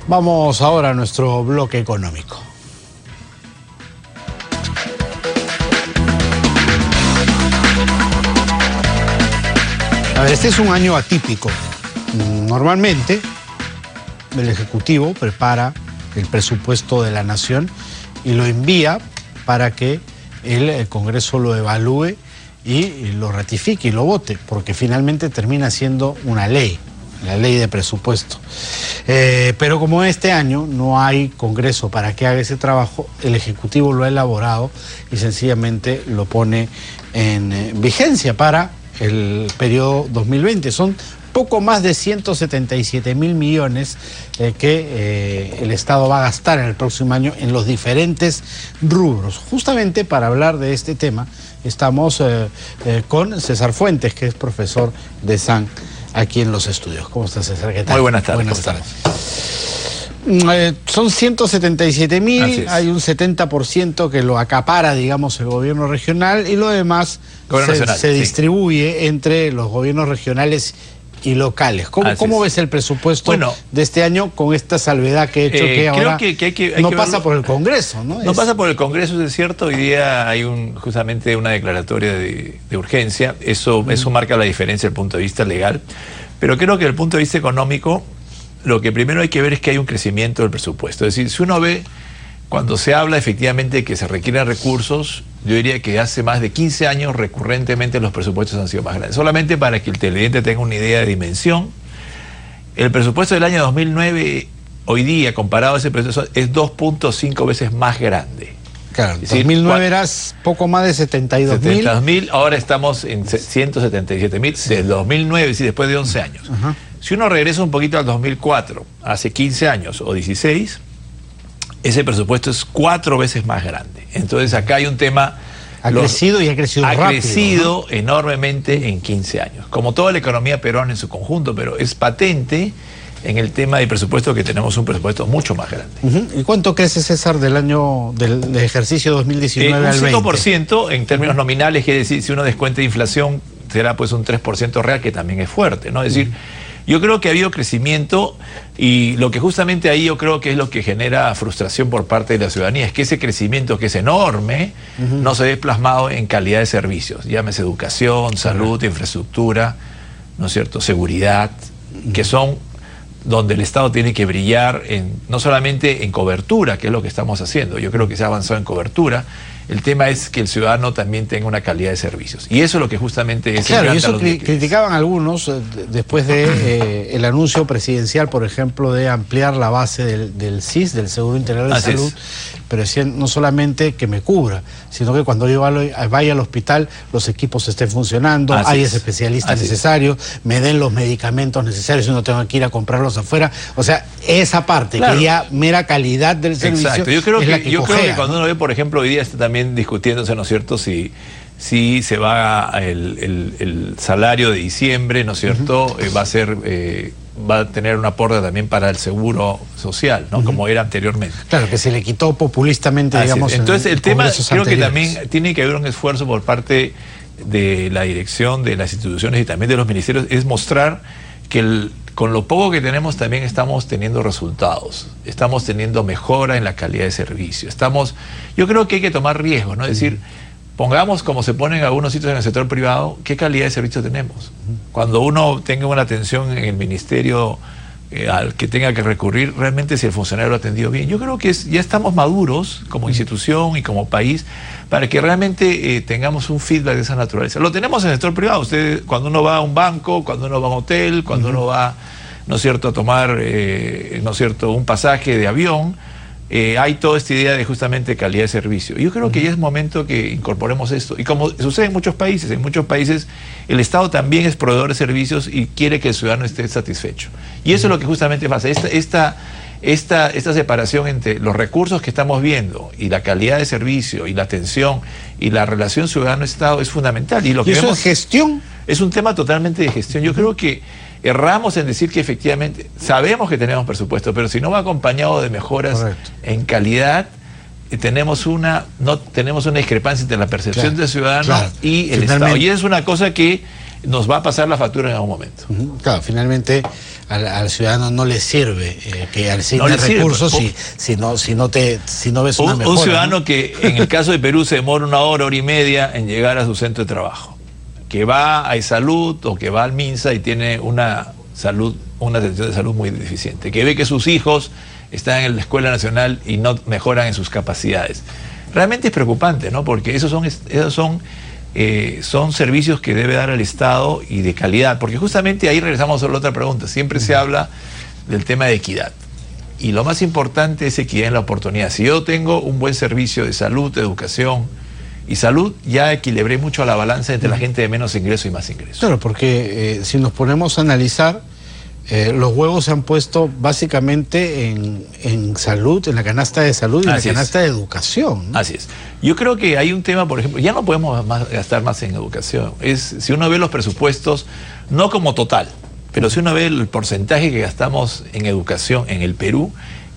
Vamos ahora a nuestro bloque económico. A ver, este es un año atípico. Normalmente, el Ejecutivo prepara el presupuesto de la Nación y lo envía para que el Congreso lo evalúe y lo ratifique y lo vote, porque finalmente termina siendo una ley, la ley de presupuesto. Pero como este año no hay Congreso para que haga ese trabajo, el Ejecutivo lo ha elaborado y sencillamente lo pone en vigencia para el periodo 2020. Son poco más de 177.000 millones que el Estado va a gastar en el próximo año en los diferentes rubros. Justamente para hablar de este tema estamos con César Fuentes, que es profesor de SAN aquí en los estudios. ¿Cómo estás, César? ¿Qué tal? Muy buenas tardes. Buenas tardes. Son 177.000, hay un 70% que lo acapara, digamos, el gobierno regional, y lo demás se distribuye entre los gobiernos regionales y locales. ¿Cómo ves el presupuesto de este año con esta salvedad que he hecho, que ahora no pasa por el Congreso? No pasa por el Congreso, es cierto. Hoy día hay justamente una declaratoria de urgencia. Eso marca la diferencia desde el punto de vista legal. Pero creo que desde el punto de vista económico, lo que primero hay que ver es que hay un crecimiento del presupuesto. Es decir, si uno ve, cuando se habla efectivamente que se requieren recursos, yo diría que hace más de 15 años recurrentemente los presupuestos han sido más grandes. Solamente para que el televidente tenga una idea de dimensión, el presupuesto del año 2009, hoy día, comparado a ese presupuesto, es 2.5 veces más grande. Claro, en 2009 eras poco más de 72.000. Ahora estamos en 177.000 del 2009, sí, después de 11 años. Si uno regresa un poquito al 2004, hace 15 años o 16, ese presupuesto es 4 veces más grande. Entonces acá hay un tema... Ha crecido rápido. Ha crecido enormemente en 15 años, como toda la economía peruana en su conjunto, pero es patente en el tema del presupuesto que tenemos un presupuesto mucho más grande. ¿Y cuánto crece, César, del ejercicio 2019 al 20? Un 5% en términos nominales, quiere decir, si uno descuenta inflación, será pues un 3% real, que también es fuerte, ¿no? Es decir, yo creo que ha habido crecimiento, y lo que justamente ahí yo creo que es lo que genera frustración por parte de la ciudadanía, es que ese crecimiento, que es enorme, no se ve plasmado en calidad de servicios, llámese educación, salud, infraestructura, ¿no es cierto?, seguridad, que son donde el Estado tiene que brillar, no solamente en cobertura, que es lo que estamos haciendo. Yo creo que se ha avanzado en cobertura. El tema es que el ciudadano también tenga una calidad de servicios. Y eso es lo que justamente es... Claro, y eso criticaban algunos después de el anuncio presidencial, por ejemplo, de ampliar la base del SIS, del Seguro Integral de Salud, pero decían no solamente que me cubra, sino que cuando yo vaya al hospital los equipos estén funcionando, hay especialistas necesarios, me den los medicamentos necesarios y no tengo que ir a comprarlos afuera. O sea, esa parte, que ya mera calidad del servicio. Exacto. Yo creo que cuando uno ve, por ejemplo, hoy día está también discutiéndose, ¿no es cierto?, si se va el salario de diciembre, ¿no es cierto?, va a tener un aporte también para el seguro social, ¿no?, como era anteriormente. Claro, que se le quitó populistamente, digamos. Entonces el tema, creo que también tiene que haber un esfuerzo por parte de la dirección de las instituciones y también de los ministerios, es mostrar que con lo poco que tenemos también estamos teniendo resultados, estamos teniendo mejora en la calidad de servicio. Yo creo que hay que tomar riesgos, ¿no? Es decir, pongamos, como se ponen algunos sitios en el sector privado, ¿qué calidad de servicio tenemos? Cuando uno tenga una atención en el ministerio al que tenga que recurrir, realmente si el funcionario lo ha atendido bien. Yo creo que ya estamos maduros como institución y como país para que realmente tengamos un feedback de esa naturaleza. Lo tenemos en el sector privado. Usted, cuando uno va a un banco, cuando uno va a un hotel, cuando uno va, ¿no es cierto?, a tomar, ¿no es cierto?, un pasaje de avión, hay toda esta idea de justamente calidad de servicio. Yo creo que ya es momento que incorporemos esto. Y como sucede en muchos países el Estado también es proveedor de servicios y quiere que el ciudadano esté satisfecho. Y eso es lo que justamente pasa. Esta separación entre los recursos que estamos viendo y la calidad de servicio y la atención y la relación ciudadano-Estado es fundamental. Y lo que eso es gestión. Es un tema totalmente de gestión. Yo creo que erramos en decir que efectivamente sabemos que tenemos presupuesto, pero si no va acompañado de mejoras en calidad, tenemos una discrepancia entre la percepción del ciudadano y el Estado. Y es una cosa que nos va a pasar la factura en algún momento. Claro, finalmente al ciudadano no le sirve que asigne recursos si no ves una mejora. Un ciudadano, ¿no?, que en el caso de Perú se demora 1 hora, 1 hora y media en llegar a su centro de trabajo, que va a iSalud o que va al MINSA y tiene una atención de salud muy deficiente, que ve que sus hijos están en la Escuela Nacional y no mejoran en sus capacidades. Realmente es preocupante, ¿no? Porque esos son servicios que debe dar el Estado y de calidad, porque justamente ahí regresamos a la otra pregunta. Siempre se habla del tema de equidad, y lo más importante es equidad en la oportunidad. Si yo tengo un buen servicio de salud, de educación y salud, ya equilibré mucho a la balanza entre la gente de menos ingreso y más ingreso. Claro, porque si nos ponemos a analizar, los huevos se han puesto básicamente en salud, en la canasta de salud y en la canasta de educación, ¿no? Así es. Yo creo que hay un tema, por ejemplo, ya no podemos gastar más en educación. Si uno ve los presupuestos, no como total, pero si uno ve el porcentaje que gastamos en educación en el Perú,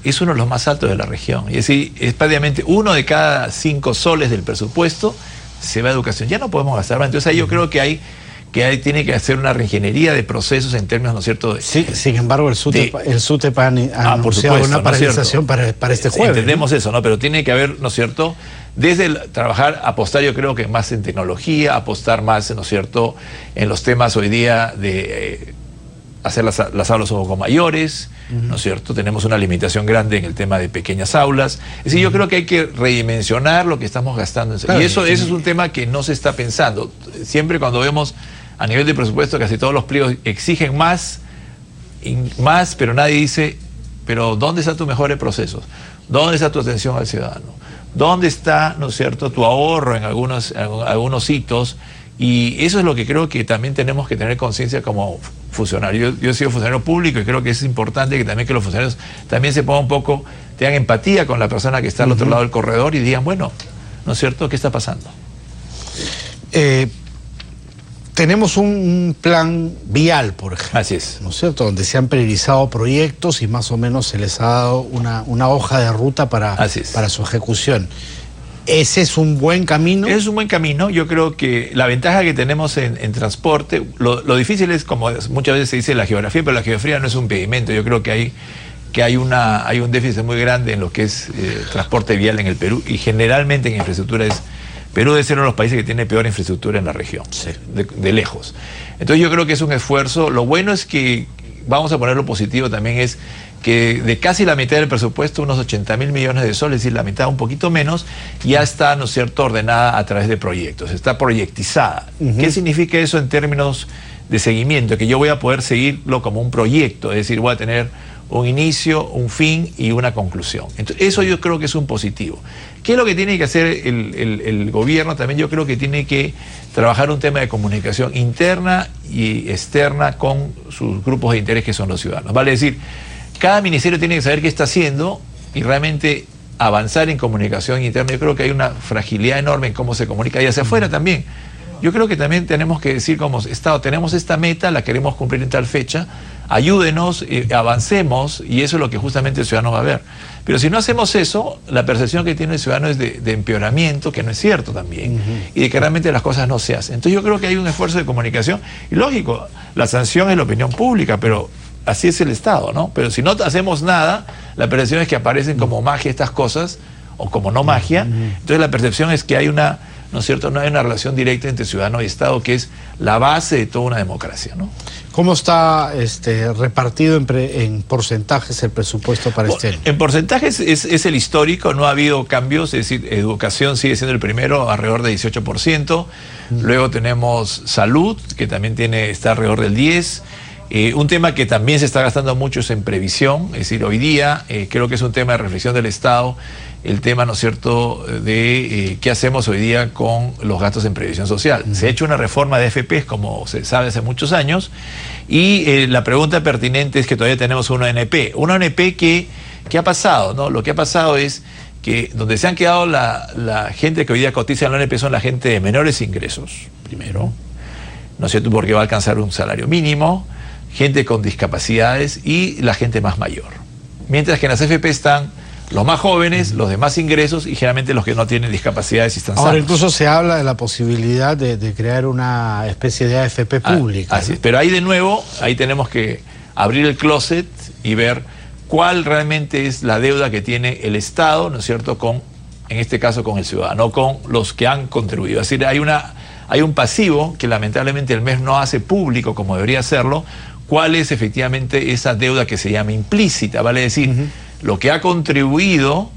es uno de los más altos de la región. Es decir, es prácticamente 1 de cada 5 soles del presupuesto se va a educación. Ya no podemos gastar más. Entonces ahí yo creo que ahí tiene que hacer una reingeniería de procesos en términos, ¿no es cierto? Sí, sin embargo, el SUTEP ha anunciado una paralización para este jueves. Entendemos eso, ¿no? Pero tiene que haber, ¿no es cierto?, desde trabajar, apostar, yo creo que más en tecnología, apostar más, ¿no es cierto?, en los temas hoy día de hacer las aulas un poco mayores, ¿no es cierto? Tenemos una limitación grande en el tema de pequeñas aulas. Es decir, yo creo que hay que redimensionar lo que estamos gastando. Claro, y eso es un tema que no se está pensando. Siempre cuando vemos a nivel de presupuesto, casi todos los pliegos exigen más, pero nadie dice, pero ¿dónde están tus mejores procesos? ¿Dónde está tu atención al ciudadano? ¿Dónde está, ¿no es cierto?, tu ahorro en algunos hitos? Y eso es lo que creo que también tenemos que tener conciencia como funcionarios. Yo he sido funcionario público y creo que es importante que los funcionarios también se pongan un poco, tengan empatía con la persona que está al otro lado del corredor y digan, bueno, ¿no es cierto?, ¿qué está pasando? Tenemos un plan vial, por ejemplo. Así es. ¿No es cierto? Donde se han priorizado proyectos y más o menos se les ha dado una hoja de ruta para su ejecución. ¿Ese es un buen camino? Es un buen camino. Yo creo que la ventaja que tenemos en transporte, lo difícil es, como muchas veces se dice, la geografía, pero la geografía no es un impedimento. Yo creo que hay un déficit muy grande en lo que es transporte vial en el Perú, y generalmente en infraestructura Perú debe ser uno de los países que tiene peor infraestructura en la región, sí, de lejos. Entonces yo creo que es un esfuerzo. Lo bueno es que, vamos a ponerlo positivo también, es que de casi la mitad del presupuesto, unos 80.000 millones de soles, es decir, la mitad, un poquito menos, ya está, ¿no es cierto?, ordenada a través de proyectos, está proyectizada. ¿Qué significa eso en términos de seguimiento? Que yo voy a poder seguirlo como un proyecto, es decir, voy a tener un inicio, un fin y una conclusión. Entonces, eso yo creo que es un positivo. ¿Qué es lo que tiene que hacer el gobierno? También yo creo que tiene que trabajar un tema de comunicación interna y externa con sus grupos de interés, que son los ciudadanos. Vale decir, cada ministerio tiene que saber qué está haciendo y realmente avanzar en comunicación interna. Yo creo que hay una fragilidad enorme en cómo se comunica, y hacia afuera también. Yo creo que también tenemos que decir, como Estado, tenemos esta meta, la queremos cumplir en tal fecha, ayúdenos, avancemos, y eso es lo que justamente el ciudadano va a ver. Pero si no hacemos eso, la percepción que tiene el ciudadano es de empeoramiento, que no es cierto también, y de que realmente las cosas no se hacen. Entonces yo creo que hay un esfuerzo de comunicación, y lógico, la sanción es la opinión pública, pero así es el Estado, ¿no? Pero si no hacemos nada, la percepción es que aparecen como magia estas cosas, o como no magia. Entonces la percepción es que hay una, ¿no es cierto?, no hay una relación directa entre ciudadano y Estado, que es la base de toda una democracia, ¿no? ¿Cómo está repartido en porcentajes el presupuesto para este año? En porcentajes es el histórico, no ha habido cambios, es decir, educación sigue siendo el primero, alrededor del 18%, luego tenemos salud, que también está alrededor del 10%, un tema que también se está gastando mucho es en previsión, es decir, hoy día creo que es un tema de reflexión del Estado, el tema, ¿no es cierto?, de qué hacemos hoy día con los gastos en previsión social. Se ha hecho una reforma de FPs, como se sabe, hace muchos años, y la pregunta pertinente es que todavía tenemos una ONP que ¿qué ha pasado?, ¿no? Lo que ha pasado es que donde se han quedado la gente que hoy día cotiza en la ONP son la gente de menores ingresos, primero, ¿no es cierto?, porque va a alcanzar un salario mínimo, gente con discapacidades y la gente más mayor. Mientras que en las FP están los más jóvenes, los de más ingresos y generalmente los que no tienen discapacidades y están Ahora sanos. incluso se habla de la posibilidad de crear una especie de AFP pública. Así ¿no? es. Pero ahí de nuevo, ahí tenemos que abrir el closet y ver cuál realmente es la deuda que tiene el Estado, ¿no es cierto?, en este caso con el ciudadano, con los que han contribuido. Es decir, hay un pasivo que lamentablemente el MEF no hace público como debería hacerlo, cuál es efectivamente esa deuda que se llama implícita, vale decir, lo que ha contribuido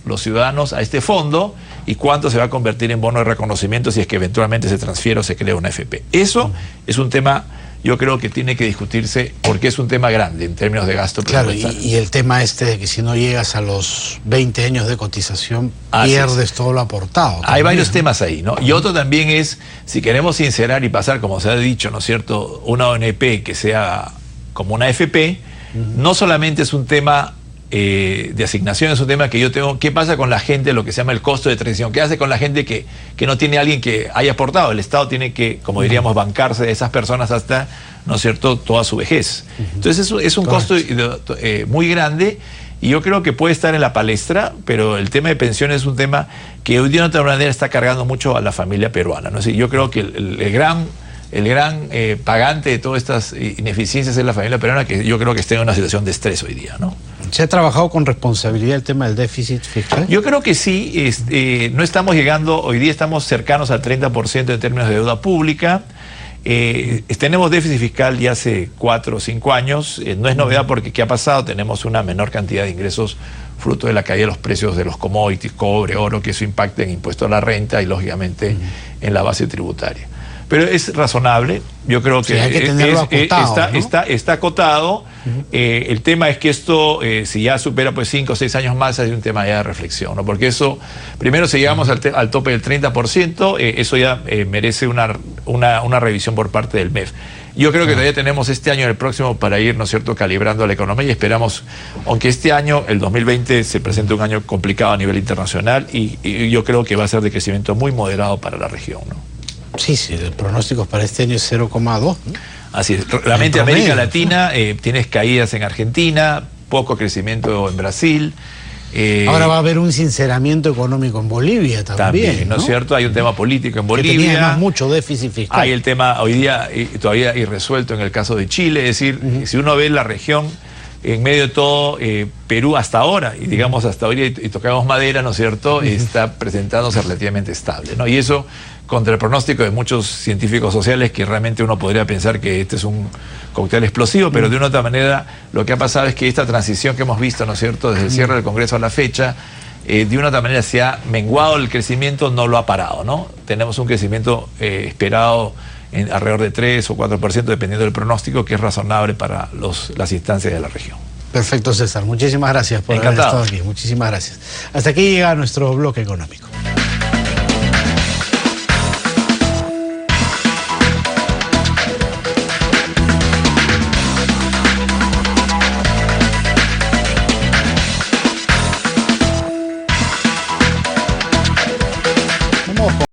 los ciudadanos a este fondo y cuánto se va a convertir en bono de reconocimiento si es que eventualmente se transfiere o se crea una AFP. Eso es un tema, yo creo que tiene que discutirse porque es un tema grande en términos de gasto presupuestario. Claro, y el tema de que si no llegas a los 20 años de cotización, pierdes todo lo aportado. Hay también, varios ¿no? temas ahí, ¿no? Y otro también es, si queremos sincerar y pasar, como se ha dicho, ¿no es cierto?, una ONP que sea como una AFP, no solamente es un tema de asignación, es un tema que yo tengo, ¿qué pasa con la gente, lo que se llama el costo de transición? ¿Qué hace con la gente que no tiene alguien que haya aportado? El Estado tiene que, como diríamos, bancarse de esas personas hasta, ¿no es cierto?, toda su vejez. Entonces eso es un costo muy grande y yo creo que puede estar en la palestra, pero el tema de pensiones es un tema que hoy día de otra manera está cargando mucho a la familia peruana, ¿no? Yo creo que el gran pagante de todas estas ineficiencias es la familia peruana, que yo creo que está en una situación de estrés hoy día, ¿no? ¿Se ha trabajado con responsabilidad el tema del déficit fiscal? Yo creo que sí, no estamos llegando, hoy día estamos cercanos al 30% en términos de deuda pública. Tenemos déficit fiscal ya hace 4 o 5 años, no es novedad porque ¿qué ha pasado? Tenemos una menor cantidad de ingresos fruto de la caída de los precios de los commodities, cobre, oro, que eso impacta en impuesto a la renta y lógicamente en la base tributaria. Pero es razonable, yo creo que, hay que tenerlo acotado, ¿no? está acotado. El tema es que esto, si ya supera pues 5 o 6 años más, hay un tema ya de reflexión, ¿no? Porque eso, primero si llegamos al tope del 30%, eso ya merece una revisión por parte del MEF. Yo creo que todavía tenemos este año y el próximo para ir, ¿no es cierto?, calibrando la economía y esperamos, aunque este año, el 2020, se presente un año complicado a nivel internacional y yo creo que va a ser de crecimiento muy moderado para la región, ¿no? Sí, el pronóstico para este año es 0,2, ¿no? Así es. Realmente América Latina, tienes caídas en Argentina, poco crecimiento en Brasil. Ahora va a haber un sinceramiento económico en Bolivia también, ¿no es cierto? Hay un tema político en Bolivia. Que tenía además mucho déficit fiscal. Hay el tema hoy día todavía irresuelto en el caso de Chile. Es decir, si uno ve la región, en medio de todo, Perú hasta ahora, y digamos hasta ahora, y tocamos madera, ¿no es cierto?, está presentándose relativamente estable, ¿no? Y eso, contra el pronóstico de muchos científicos sociales, que realmente uno podría pensar que este es un cóctel explosivo, pero de una otra manera lo que ha pasado es que esta transición que hemos visto, ¿no es cierto?, desde el cierre del Congreso a la fecha, de una otra manera se ha menguado el crecimiento, no lo ha parado, ¿no? Tenemos un crecimiento esperado alrededor de 3 o 4%, dependiendo del pronóstico, que es razonable para las instancias de la región. Perfecto, César. Muchísimas gracias por haber estado aquí. Muchísimas gracias. Hasta aquí llega nuestro bloque económico.